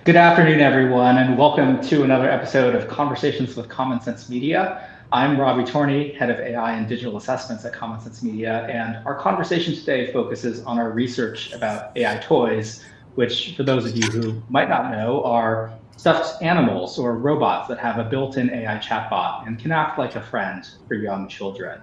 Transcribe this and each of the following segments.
Good afternoon, everyone, and welcome to another episode of Conversations with Common Sense Media. I'm Robbie Torney, head of AI and digital assessments at Common Sense Media, and our conversation today focuses on our research about AI toys, which, for those of you who might not know, are stuffed animals or robots that have a built-in AI chatbot and can act like a friend for young children.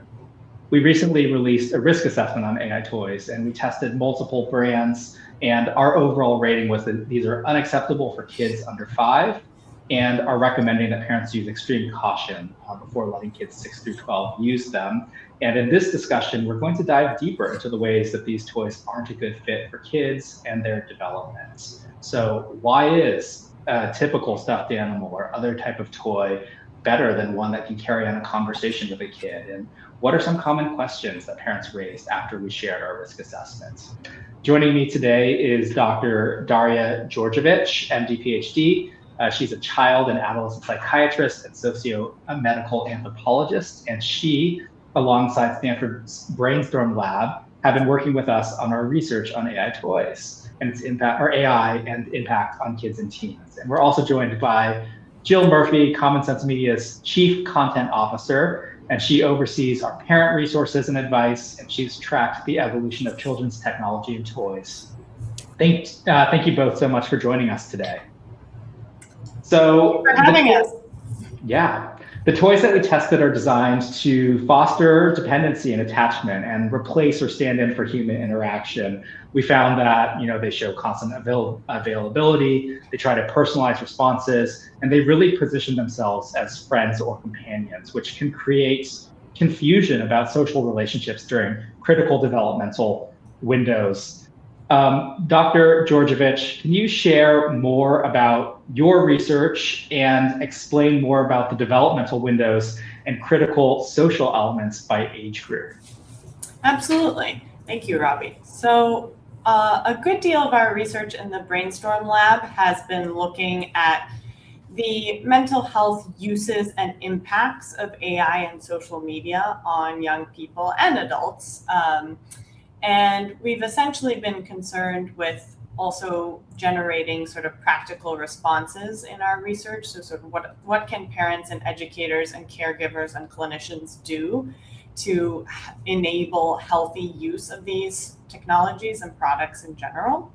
We recently released a risk assessment on AI toys, and we tested multiple brands, and our overall rating was that these are unacceptable for kids under 5 and are recommending that parents use extreme caution before letting kids 6 through 12 use them. And in this discussion, we're going to dive deeper into the ways that these toys aren't a good fit for kids and their development. So why is a typical stuffed animal or other type of toy better than one that can carry on a conversation with a kid? And what are some common questions that parents raised after we shared our risk assessments? Joining me today is Dr. Darja Djordjevic, MD, PhD. She's a child and adolescent psychiatrist and socio-medical anthropologist, and she, alongside Stanford's Brainstorm Lab, have been working with us on our research on AI toys and its impact, or AI and impact on kids and teens. And we're also joined by Jill Murphy, Common Sense Media's Chief Content Officer, and she oversees our parent resources and advice, and she's tracked the evolution of children's technology and toys. Thank you both so much for joining us today. So, for having us. Yeah, the toys that we tested are designed to foster dependency and attachment and replace or stand in for human interaction. We found that they show constant availability, they try to personalize responses, and they really position themselves as friends or companions, which can create confusion about social relationships during critical developmental windows. Dr. Djordjevic, can you share more about your research and explain more about the developmental windows and critical social elements by age group? Absolutely. Thank you, Robbie. So a good deal of our research in the Brainstorm Lab has been looking at the mental health uses and impacts of AI and social media on young people and adults. And we've essentially been concerned with also generating sort of practical responses in our research. So sort of what can parents and educators and caregivers and clinicians do to enable healthy use of these technologies and products in general.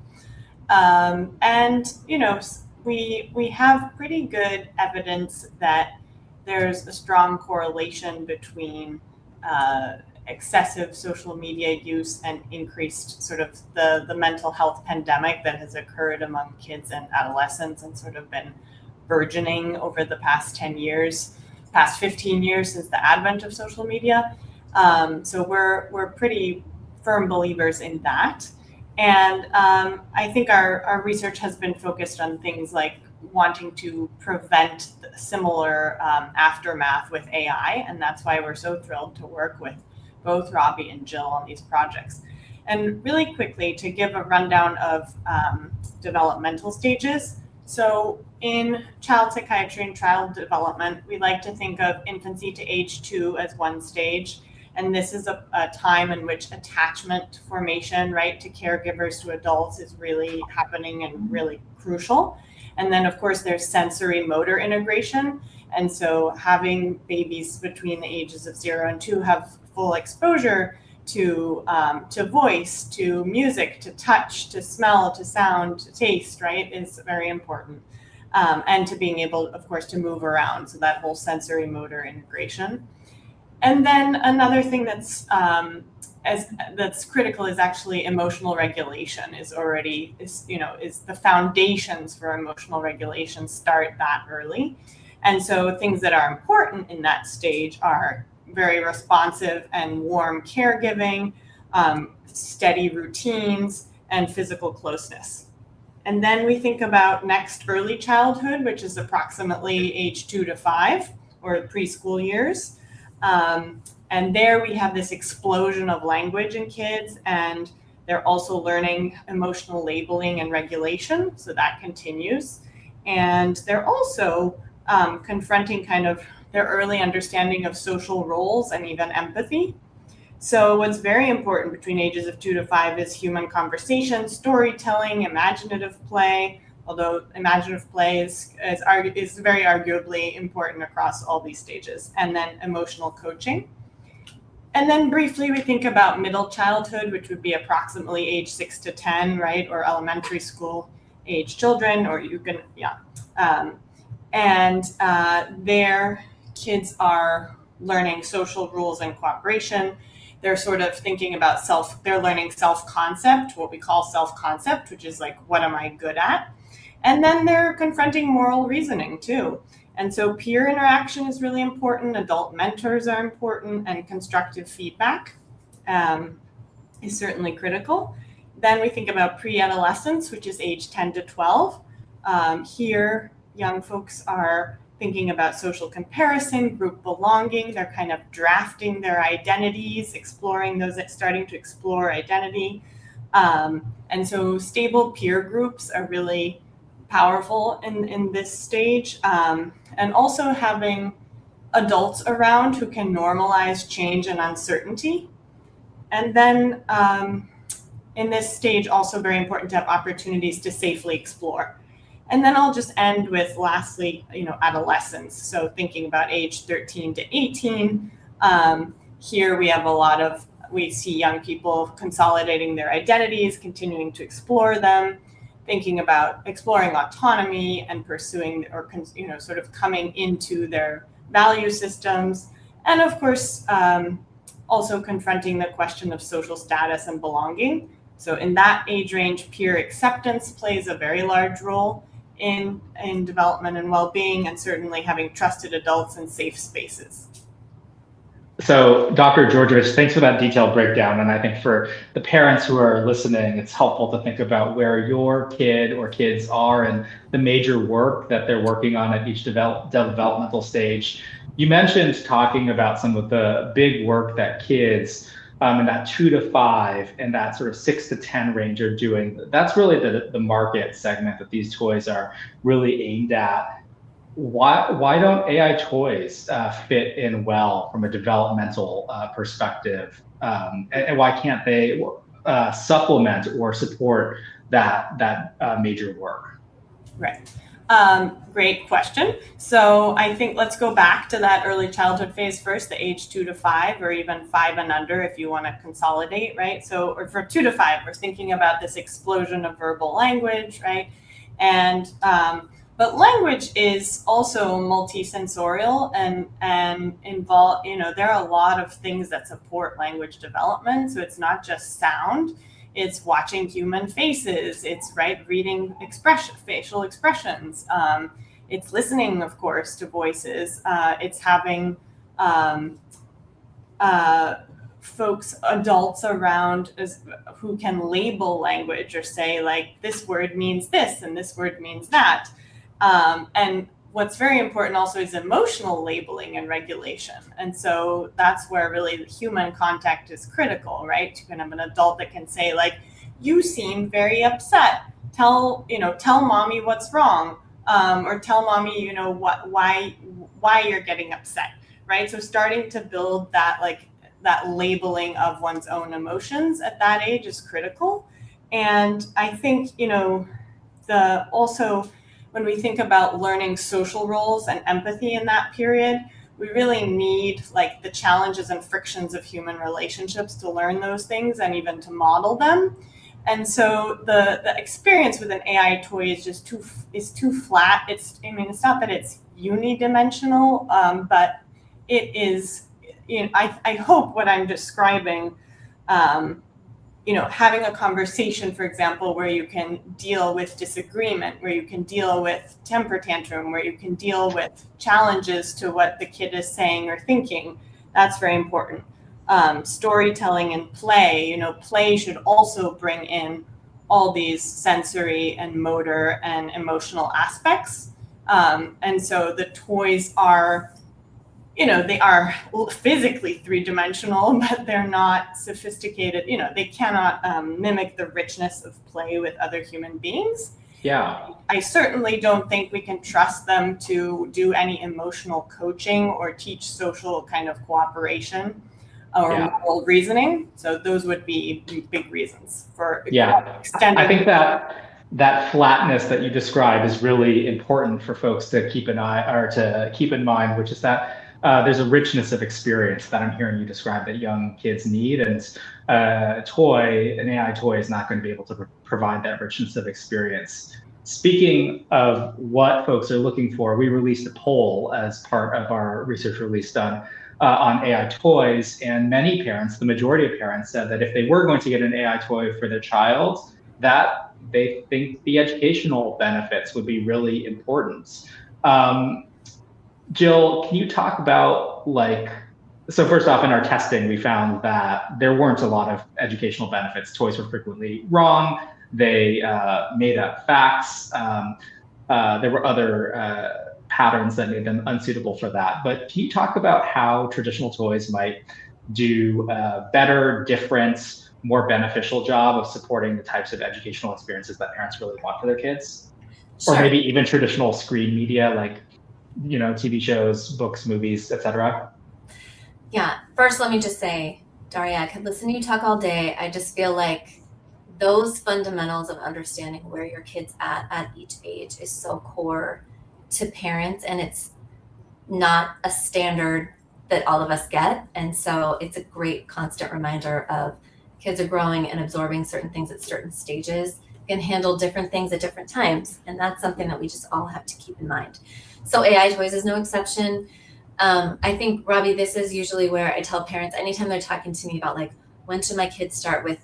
We have pretty good evidence that there's a strong correlation between excessive social media use and increased sort of the mental health pandemic that has occurred among kids and adolescents and sort of been burgeoning over the past 10 years, past 15 years since the advent of social media. So we're pretty firm believers in that. And I think our research has been focused on things like wanting to prevent similar aftermath with AI. And that's why we're so thrilled to work with both Robbie and Jill on these projects. And really quickly, to give a rundown of developmental stages. So in child psychiatry and child development, we like to think of infancy to age 2 as one stage. And this is a time in which attachment formation, right, to caregivers, to adults is really happening and really crucial. And then, of course, there's sensory motor integration. And so having babies between the ages of 0 and 2 have full exposure to voice, to music, to touch, to smell, to sound, to taste, right, is very important. And to being able, of course, to move around. So that whole sensory motor integration. And then another thing that's critical is actually emotional regulation is the foundations for emotional regulation start that early. And so things that are important in that stage are very responsive and warm caregiving, steady routines, and physical closeness. And then we think about next early childhood, which is approximately age 2 to 5 or preschool years. And there we have this explosion of language in kids, and they're also learning emotional labeling and regulation. So that continues. And they're also confronting kind of their early understanding of social roles and even empathy. So what's very important between ages of 2 to 5 is human conversation, storytelling, imaginative play, although imaginative play is very arguably important across all these stages. And then emotional coaching. And then briefly, we think about middle childhood, which would be approximately age 6 to 10, right? Or elementary school age children, or you can, their kids are learning social rules and cooperation. They're sort of thinking about they're learning self-concept, what we call self-concept, which is like, what am I good at? And then they're confronting moral reasoning too. And so peer interaction is really important. Adult mentors are important, and constructive feedback is certainly critical. Then we think about pre-adolescence, which is age 10 to 12. Here, young folks are thinking about social comparison, group belonging. They're kind of drafting their identities, starting to explore identity. And so stable peer groups are really powerful in this stage. And also having adults around who can normalize change and uncertainty. And then in this stage, also very important to have opportunities to safely explore. And then I'll just end with, lastly, adolescence. So thinking about age 13 to 18, here we see young people consolidating their identities, continuing to explore them, thinking about exploring autonomy and pursuing, or sort of coming into their value systems. And of course, also confronting the question of social status and belonging. So in that age range, peer acceptance plays a very large role in development and well-being, and certainly having trusted adults and safe spaces. So Dr. Djordjevic, thanks for that detailed breakdown. And I think for the parents who are listening, it's helpful to think about where your kid or kids are and the major work that they're working on at each developmental stage. You mentioned talking about some of the big work that kids in that 2 to 5 and that sort of 6 to 10 range are doing. That's really the market segment that these toys are really aimed at. Why don't AI toys fit in well from a developmental perspective, and why can't they supplement or support that major work? Right. Great question. So I think let's go back to that early childhood phase first, the age 2 to 5, or even 5 and under if you want to consolidate, right? So, or for 2 to 5, we're thinking about this explosion of verbal language, right? And but language is also multisensorial and involve, there are a lot of things that support language development. So it's not just sound, it's watching human faces, it's reading facial expressions. It's listening, of course, to voices. It's having adults around who can label language or say, like, this word means this and this word means that. And what's very important also is emotional labeling and regulation. And so that's where really the human contact is critical, right? You can have an adult that can say, like, you seem very upset. Tell mommy what's wrong. Or tell mommy, why you're getting upset, right? So starting to build that labeling of one's own emotions at that age is critical. And I think, also when we think about learning social roles and empathy in that period, we really need the challenges and frictions of human relationships to learn those things and even to model them. And so the experience with an AI toy is just too flat. It's not that it's unidimensional, but it is, I hope what I'm describing, having a conversation, for example, where you can deal with disagreement, where you can deal with temper tantrum, where you can deal with challenges to what the kid is saying or thinking, that's very important. Storytelling and play, play should also bring in all these sensory and motor and emotional aspects. And so the toys are, they are physically three-dimensional, but they're not sophisticated. They cannot mimic the richness of play with other human beings. Yeah. I certainly don't think we can trust them to do any emotional coaching or teach social kind of cooperation or moral reasoning. So those would be big reasons for extending. I think that that flatness that you describe is really important for folks to keep an eye or to keep in mind, which is that there's a richness of experience that I'm hearing you describe that young kids need, and an AI toy is not going to be able to provide that richness of experience. Speaking of what folks are looking for, we released a poll as part of our research release done on AI toys, and many parents, the majority of parents, said that if they were going to get an AI toy for their child, that they think the educational benefits would be really important. Jill, can you talk about so first off, in our testing, we found that there weren't a lot of educational benefits. Toys were frequently wrong. They made up facts. There were other patterns that made them unsuitable for that. But can you talk about how traditional toys might do a better, different, more beneficial job of supporting the types of educational experiences that parents really want for their kids? Sure. Or maybe even traditional screen media like TV shows, books, movies, etc. Yeah. First, let me just say, Darja, I could listen to you talk all day. I just feel like those fundamentals of understanding where your kid's at each age is so core to parents, and it's not a standard that all of us get. And so it's a great constant reminder of kids are growing and absorbing certain things at certain stages, can handle different things at different times. And that's something that we just all have to keep in mind. So AI toys is no exception. I think, Robbie, this is usually where I tell parents, anytime they're talking to me about when should my kids start with,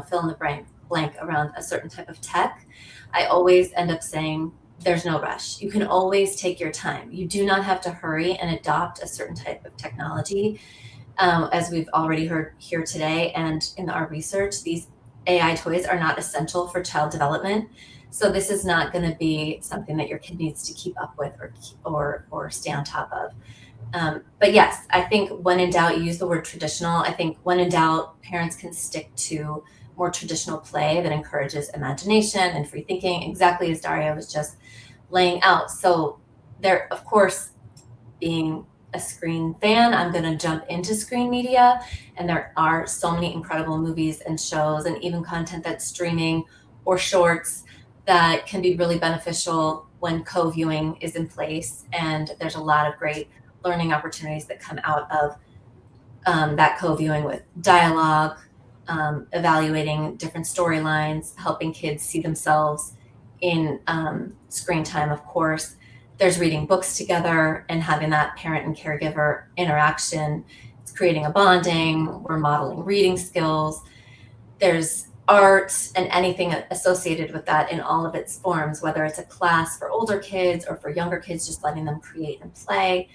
fill in the blank around a certain type of tech, I always end up saying, there's no rush. You can always take your time. You do not have to hurry and adopt a certain type of technology. As we've already heard here today and in our research, these AI toys are not essential for child development. So this is not going to be something that your kid needs to keep up with or stay on top of. But yes, I think when in doubt, use the word traditional. I think when in doubt, parents can stick to more traditional play that encourages imagination and free thinking, exactly as Darja was just laying out. So there, of course, being a screen fan, I'm going to jump into screen media, and there are so many incredible movies and shows and even content that's streaming or shorts that can be really beneficial when co-viewing is in place. And there's a lot of great learning opportunities that come out of that co-viewing with dialogue, evaluating different storylines, helping kids see themselves in screen time, of course. There's reading books together and having that parent and caregiver interaction. It's creating a bonding. We're modeling reading skills. There's art and anything associated with that in all of its forms, whether it's a class for older kids or for younger kids, just letting them create and play.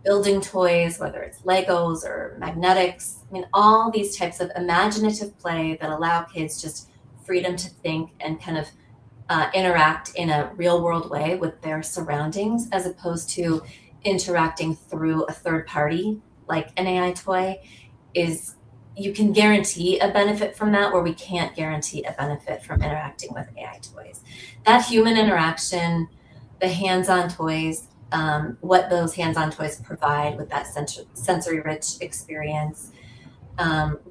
Building toys, whether it's Legos or magnetics. I mean, all these types of imaginative play that allow kids just freedom to think and kind of interact in a real world way with their surroundings, as opposed to interacting through a third party like an AI toy. You can guarantee a benefit from that, where we can't guarantee a benefit from interacting with AI toys. That human interaction, the hands-on toys, what those hands-on toys provide with that sensory-rich experience,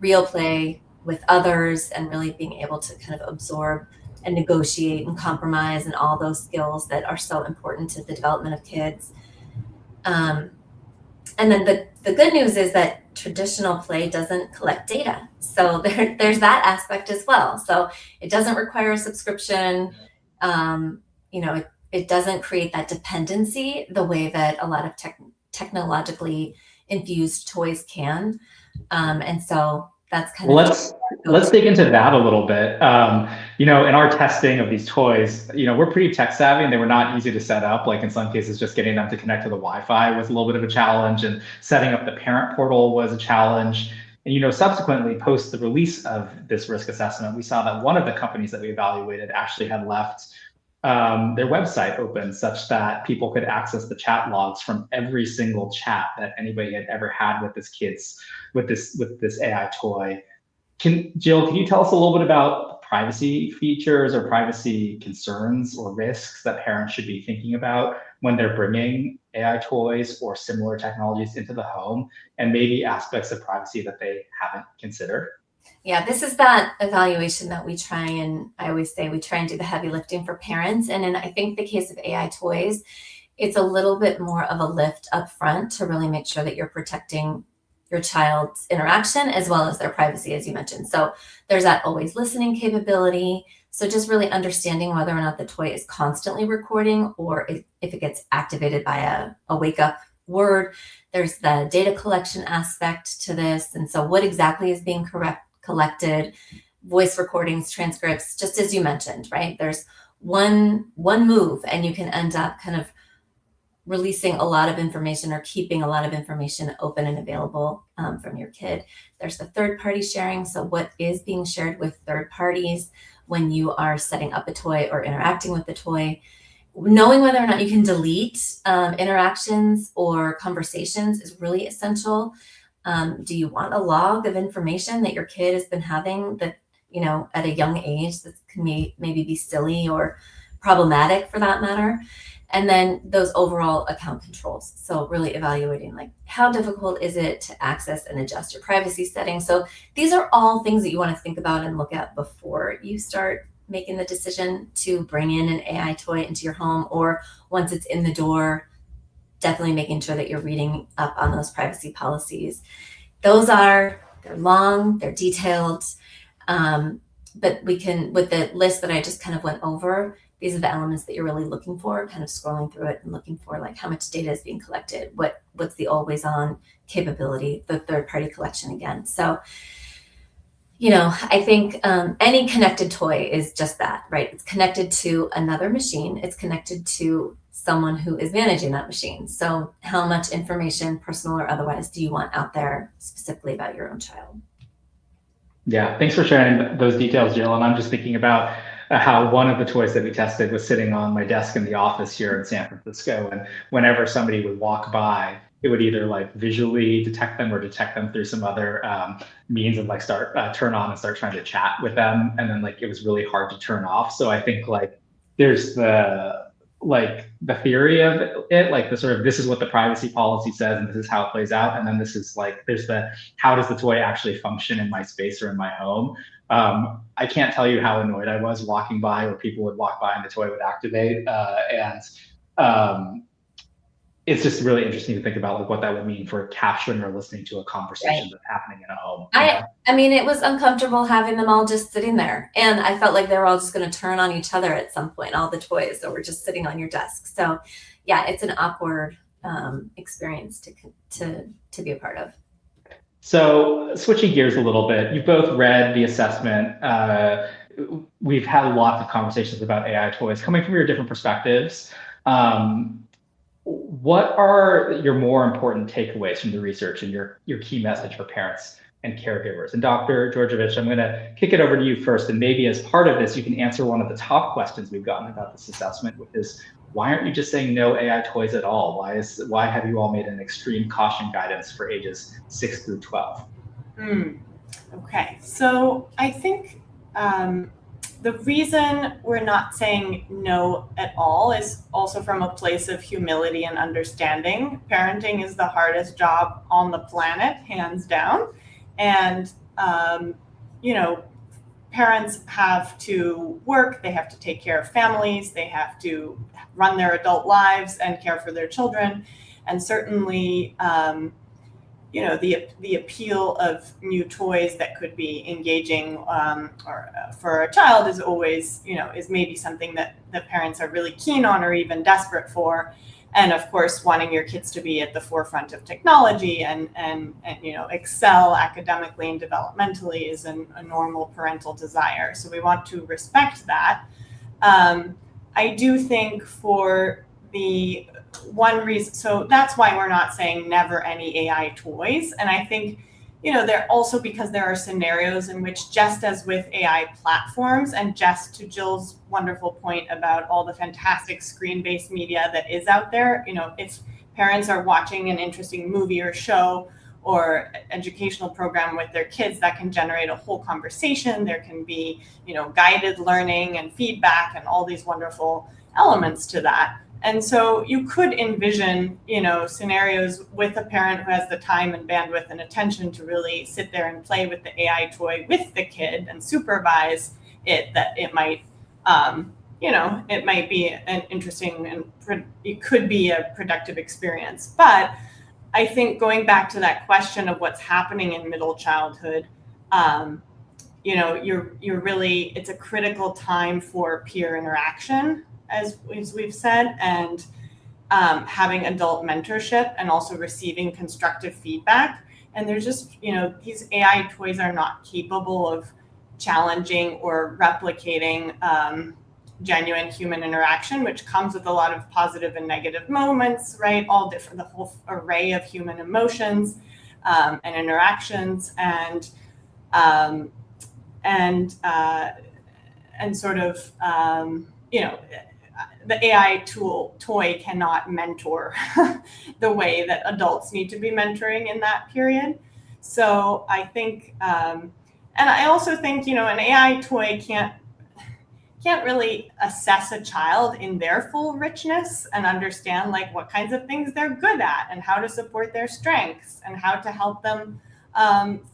real play with others, and really being able to kind of absorb and negotiate and compromise and all those skills that are so important to the development of kids. And then the good news is that traditional play doesn't collect data. So there's that aspect as well. So it doesn't require a subscription. It doesn't create that dependency the way that a lot of technologically infused toys can. And so that's kind of... Let's dig into that a little bit. In our testing of these toys, we're pretty tech savvy, and they were not easy to set up. Like in some cases, just getting them to connect to the Wi-Fi was a little bit of a challenge, and setting up the parent portal was a challenge. And subsequently, post the release of this risk assessment, we saw that one of the companies that we evaluated actually had left their website open, such that people could access the chat logs from every single chat that anybody had ever had with this AI toy. Jill, can you tell us a little bit about privacy features or privacy concerns or risks that parents should be thinking about when they're bringing AI toys or similar technologies into the home, and maybe aspects of privacy that they haven't considered? Yeah, this is that evaluation that I always say we try and do the heavy lifting for parents. And in, I think, the case of AI toys, it's a little bit more of a lift up front to really make sure that you're protecting your child's interaction as well as their privacy, as you mentioned. So there's that always listening capability. So just really understanding whether or not the toy is constantly recording or if it gets activated by a wake up word. There's the data collection aspect to this. And so what exactly is being collected, voice recordings, transcripts, just as you mentioned, right? There's one move and you can end up kind of releasing a lot of information or keeping a lot of information open and available from your kid. There's the third party sharing. So what is being shared with third parties when you are setting up a toy or interacting with the toy? Knowing whether or not you can delete interactions or conversations is really essential. Do you want a log of information that your kid has been having that, at a young age that can maybe be silly or problematic for that matter? And then those overall account controls. So really evaluating like how difficult is it to access and adjust your privacy settings. So these are all things that you want to think about and look at before you start making the decision to bring in an AI toy into your home, or once it's in the door, definitely making sure that you're reading up on those privacy policies. They're long, they're detailed, but we can, with the list that I just kind of went over, these are the elements that you're really looking for, kind of scrolling through it and looking for like how much data is being collected, what's the always on capability, the third party collection again. So, I think any connected toy is just that, right? It's connected to another machine. It's connected to someone who is managing that machine. So how much information, personal or otherwise, do you want out there specifically about your own child? Yeah, thanks for sharing those details, Jill. And I'm just thinking about how one of the toys that we tested was sitting on my desk in the office here in San Francisco. And whenever somebody would walk by, it would either like visually detect them or detect them through some other means and like turn on and start trying to chat with them. And then like it was really hard to turn off. So I think like there's the theory of it, like the sort of, this is what the privacy policy says and this is how it plays out. And then this is like, there's the, how does the toy actually function in my space or in my home? I can't tell you how annoyed I was walking by, or people would walk by and the toy would activate. It's just really interesting to think about like what that would mean for capturing or listening to a conversation that's happening in a home. I mean, it was uncomfortable having them all just sitting there. And I felt like they were all just going to turn on each other at some point, all the toys that were just sitting on your desk. So yeah, it's an awkward experience to be a part of. So switching gears a little bit, you've both read the assessment. We've had lots of conversations about AI toys coming from your different perspectives. What are your more important takeaways from the research and your key message for parents and caregivers? And Dr. Djordjevic, I'm going to kick it over to you first. And maybe as part of this, you can answer one of the top questions we've gotten about this assessment, which is, why aren't you just saying no AI toys at all? Why have you all made an extreme caution guidance for ages 6 through 12? Okay, so I think the reason we're not saying no at all is also from a place of humility and understanding. Parenting is the hardest job on the planet, hands down. And, parents have to work, they have to take care of families, they have to run their adult lives and care for their children. And certainly, the appeal of new toys that could be engaging for a child is always, is maybe something that parents are really keen on or even desperate for. And of course, wanting your kids to be at the forefront of technology and excel academically and developmentally is a normal parental desire. So we want to respect that. I do think for the one reason, so that's why we're not saying never any AI toys. And I think, they're also because there are scenarios in which, just as with AI platforms, and just to Jill's wonderful point about all the fantastic screen-based media that is out there, if parents are watching an interesting movie or show or educational program with their kids, that can generate a whole conversation. There can be, guided learning and feedback and all these wonderful elements to that. And so you could envision, scenarios with a parent who has the time and bandwidth and attention to really sit there and play with the AI toy with the kid and supervise it, that it might, it might be an interesting and it could be a productive experience. But I think going back to that question of what's happening in middle childhood, you're really, it's a critical time for peer interaction, as we've said, and having adult mentorship and also receiving constructive feedback. And there's just, these AI toys are not capable of challenging or replicating genuine human interaction, which comes with a lot of positive and negative moments, right? All different, the whole array of human emotions and interactions, and sort of, the AI toy cannot mentor the way that adults need to be mentoring in that period. So I think, and I also think, an AI toy can't really assess a child in their full richness and understand like what kinds of things they're good at and how to support their strengths and how to help them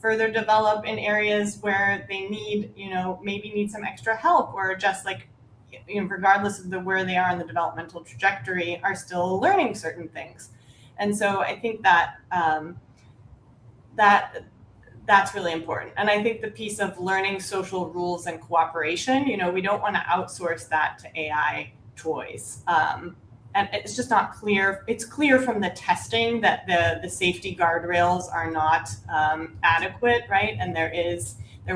further develop in areas where they need, maybe need some extra help, or just like, regardless of where they are in the developmental trajectory, are still learning certain things. And so I think that that's really important. And I think the piece of learning social rules and cooperation, we don't want to outsource that to AI toys. And it's just not clear. It's clear from the testing that the safety guardrails are not adequate, right? And there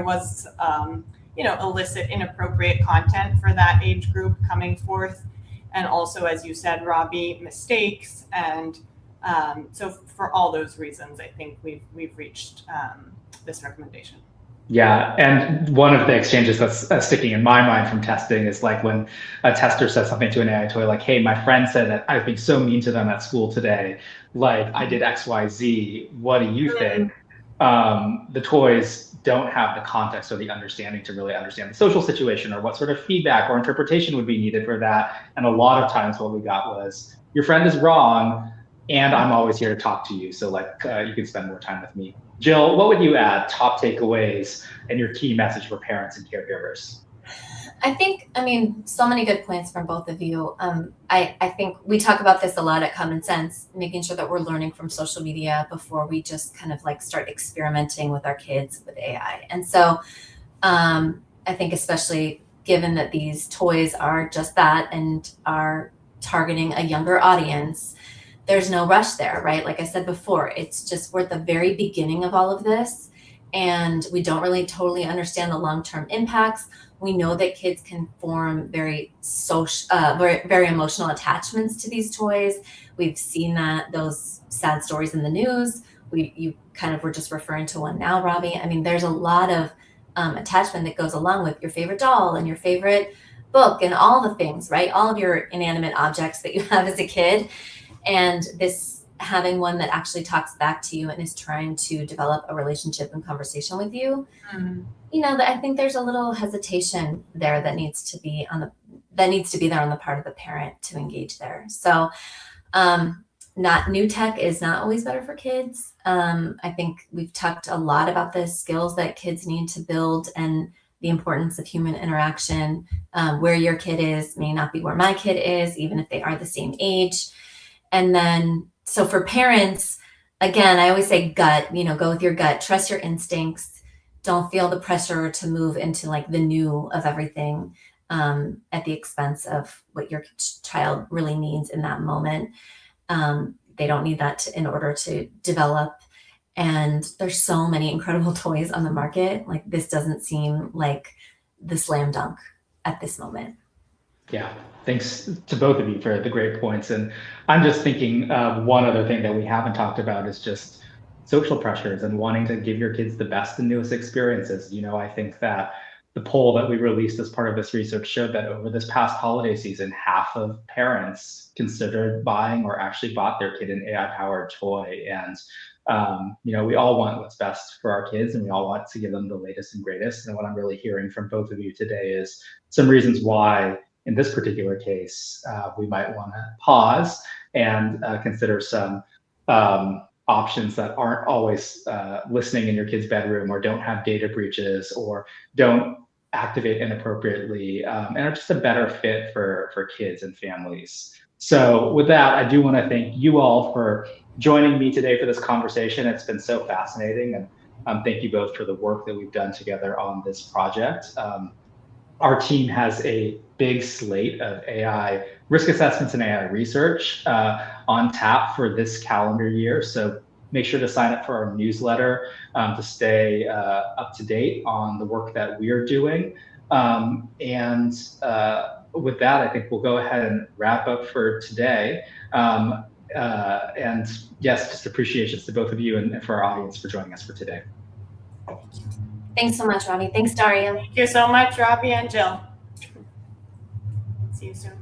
was illicit, inappropriate content for that age group coming forth. And also, as you said, Robbie, mistakes. And so for all those reasons, I think we've reached this recommendation. Yeah, and one of the exchanges that's sticking in my mind from testing is like when a tester says something to an AI toy, like, hey, my friend said that I've been so mean to them at school today, like I did X, Y, Z, what do you think? The toys don't have the context or the understanding to really understand the social situation or what sort of feedback or interpretation would be needed for that. And a lot of times what we got was, your friend is wrong, and I'm always here to talk to you. So like you can spend more time with me. Jill, what would you add, top takeaways and your key message for parents and caregivers? I think, so many good points from both of you. I think we talk about this a lot at Common Sense, making sure that we're learning from social media before we just kind of like start experimenting with our kids with AI. And so I think especially given that these toys are just that and are targeting a younger audience, there's no rush there, right? Like I said before, it's just, we're at the very beginning of all of this, and we don't really totally understand the long-term impacts. We know that kids can form very emotional attachments to these toys. We've seen those sad stories in the news. You kind of were just referring to one now, Robbie. There's a lot of attachment that goes along with your favorite doll and your favorite book and all the things, right? All of your inanimate objects that you have as a kid. And this, having one that actually talks back to you and is trying to develop a relationship and conversation with you, I think there's a little hesitation there that needs to be there on the part of the parent to engage there. So, not new tech is not always better for kids. I think we've talked a lot about the skills that kids need to build and the importance of human interaction. Where your kid is may not be where my kid is, even if they are the same age. And then, so for parents, again, I always say gut, go with your gut, trust your instincts. Don't feel the pressure to move into like the new of everything at the expense of what your child really needs in that moment. They don't need that in order to develop. And there's so many incredible toys on the market. Like, this doesn't seem like the slam dunk at this moment. Yeah, thanks to both of you for the great points. And I'm just thinking one other thing that we haven't talked about is just social pressures and wanting to give your kids the best and newest experiences. I think that the poll that we released as part of this research showed that over this past holiday season, half of parents considered buying or actually bought their kid an AI-powered toy. And we all want what's best for our kids, and we all want to give them the latest and greatest. And what I'm really hearing from both of you today is some reasons why in this particular case, we might want to pause and consider some options that aren't always listening in your kid's bedroom, or don't have data breaches, or don't activate inappropriately, and are just a better fit for kids and families. So with that, I do want to thank you all for joining me today for this conversation. It's been so fascinating, and thank you both for the work that we've done together on this project. Our team has a big slate of AI risk assessments and AI research on tap for this calendar year. So make sure to sign up for our newsletter to stay up to date on the work that we are doing. And with that, I think we'll go ahead and wrap up for today. And yes, just appreciations to both of you and for our audience for joining us for today. Thanks so much, Robbie. Thanks, Darja. Thank you so much, Robbie and Jill. See you soon.